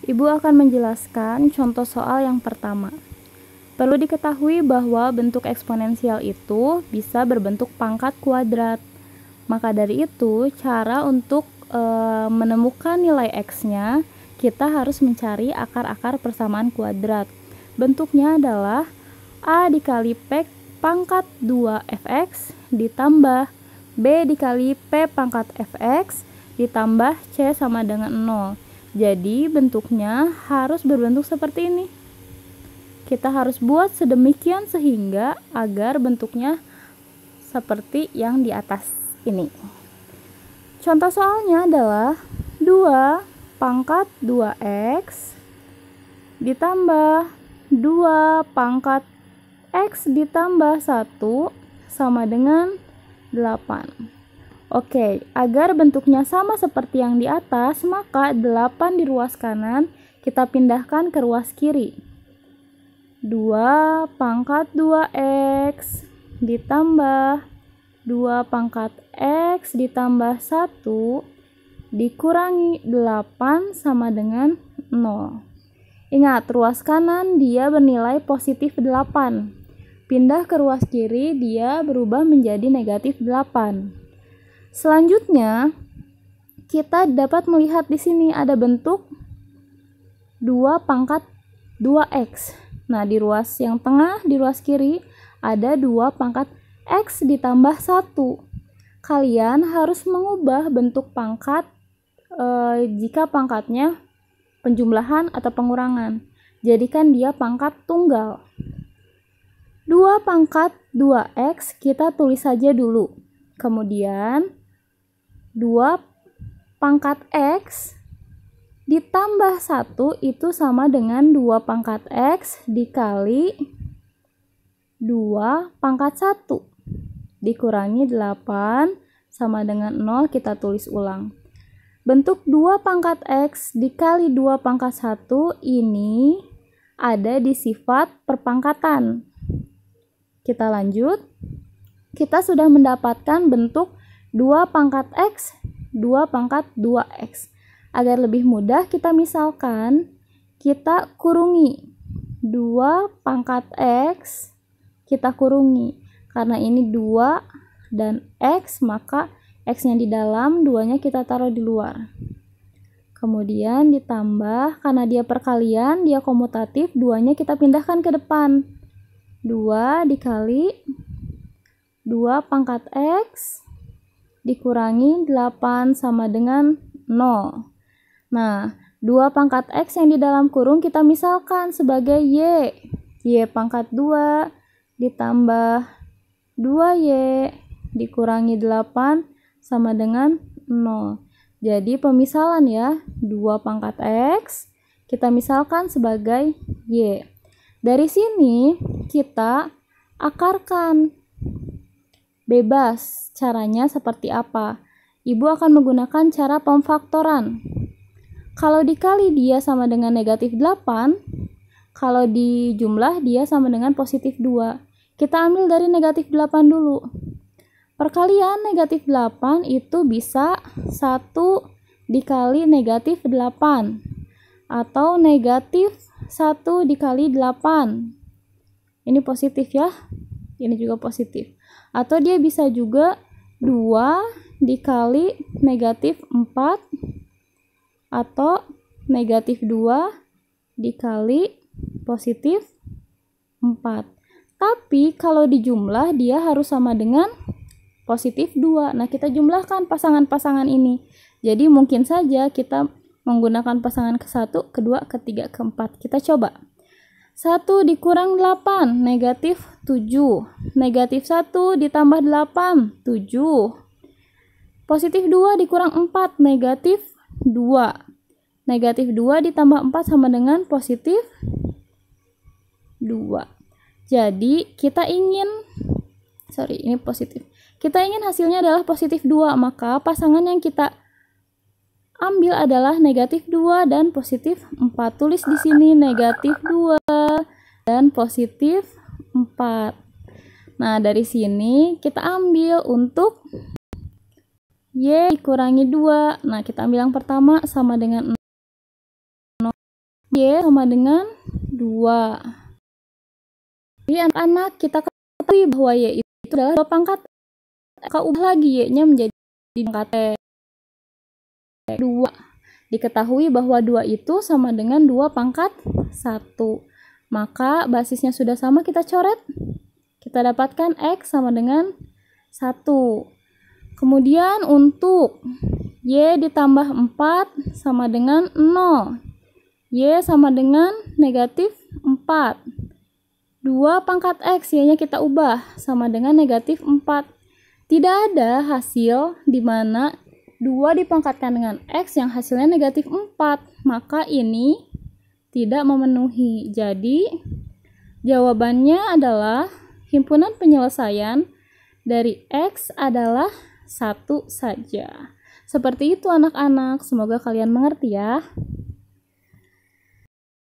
Ibu akan menjelaskan contoh soal yang pertama. Perlu diketahui bahwa bentuk eksponensial itu bisa berbentuk pangkat kuadrat. Maka dari itu, cara untuk menemukan nilai X-nya, kita harus mencari akar-akar persamaan kuadrat. Bentuknya adalah A dikali P pangkat 2Fx ditambah B dikali P pangkat Fx ditambah C sama dengan 0. Jadi bentuknya harus berbentuk seperti ini. Kita harus buat sedemikian sehingga agar bentuknya seperti yang di atas ini. Contoh soalnya adalah 2 pangkat 2x ditambah 2 pangkat x ditambah 1 sama dengan 8. Oke, agar bentuknya sama seperti yang di atas, maka 8 di ruas kanan kita pindahkan ke ruas kiri. 2 pangkat 2x ditambah 2 pangkat x ditambah 1 dikurangi 8 sama dengan 0. Ingat, ruas kanan dia bernilai positif 8. Pindah ke ruas kiri, dia berubah menjadi negatif 8. Selanjutnya, kita dapat melihat di sini ada bentuk 2 pangkat 2x. Nah, di ruas yang tengah, di ruas kiri, ada 2 pangkat x ditambah 1. Kalian harus mengubah bentuk pangkat jika pangkatnya penjumlahan atau pengurangan. Jadikan dia pangkat tunggal. 2 pangkat 2x kita tulis saja dulu. Kemudian 2 pangkat x ditambah 1 itu sama dengan 2 pangkat x dikali 2 pangkat 1 dikurangi 8 sama dengan 0, kita tulis ulang. Bentuk 2 pangkat x dikali 2 pangkat 1 ini ada di sifat perpangkatan. Kita lanjut. Kita sudah mendapatkan bentuk 2 pangkat x, 2 pangkat 2x. Agar lebih mudah, kita misalkan kita kurungi 2 pangkat x, kita kurungi. Karena ini 2 dan x, maka x-nya di dalam, 2-nya kita taruh di luar. Kemudian ditambah, karena dia perkalian, dia komutatif, 2-nya kita pindahkan ke depan. 2 dikali 2 pangkat x dikurangi 8 sama dengan 0. Nah, 2 pangkat x yang di dalam kurung kita misalkan sebagai y. Y pangkat 2 ditambah 2y dikurangi 8 sama dengan 0. Jadi pemisalan ya, 2 pangkat x kita misalkan sebagai y. Dari sini kita akarkan. Bebas caranya seperti apa. Ibu akan menggunakan cara pemfaktoran. Kalau dikali dia sama dengan negatif 8, kalau dijumlah dia sama dengan positif 2. Kita ambil dari negatif 8 dulu. Perkalian negatif 8 itu bisa 1 dikali negatif 8 atau negatif 1 dikali 8. Ini positif ya. Ini juga positif. Atau dia bisa juga 2 dikali negatif 4 atau negatif 2 dikali positif 4. Tapi kalau dijumlah dia harus sama dengan positif 2. Nah, kita jumlahkan pasangan-pasangan ini. Jadi mungkin saja kita menggunakan pasangan ke-1, ke-2, ke-3, ke-4. Kita coba. 1 dikurang 8, negatif 7. Negatif 1 ditambah 8, 7. Positif 2 dikurang 4, negatif 2. Negatif 2 ditambah 4 sama dengan positif 2. Jadi kita ingin, ini positif. Kita ingin hasilnya adalah positif 2, maka pasangan yang kita ambil adalah negatif 2 dan positif 4. Tulis di sini negatif 2 dan positif 4. Nah, dari sini kita ambil untuk y dikurangi 2. Nah, kita ambil yang pertama sama dengan 0. Y sama dengan 2. Jadi anak-anak kita ketahui bahwa Y itu adalah 2 pangkat. Maka ubah lagi Y-nya menjadi pangkat 2. Diketahui bahwa 2 itu sama dengan 2 pangkat 1. Maka basisnya sudah sama, kita coret. Kita dapatkan X sama dengan 1. Kemudian untuk Y ditambah 4 sama dengan 0. Y sama dengan negatif 4. 2 pangkat X, Y-nya kita ubah sama dengan negatif 4. Tidak ada hasil di mana 2 dipangkatkan dengan X yang hasilnya negatif 4. Maka ini tidak memenuhi. Jadi, jawabannya adalah himpunan penyelesaian dari X adalah 1 saja. Seperti itu anak-anak, semoga kalian mengerti ya.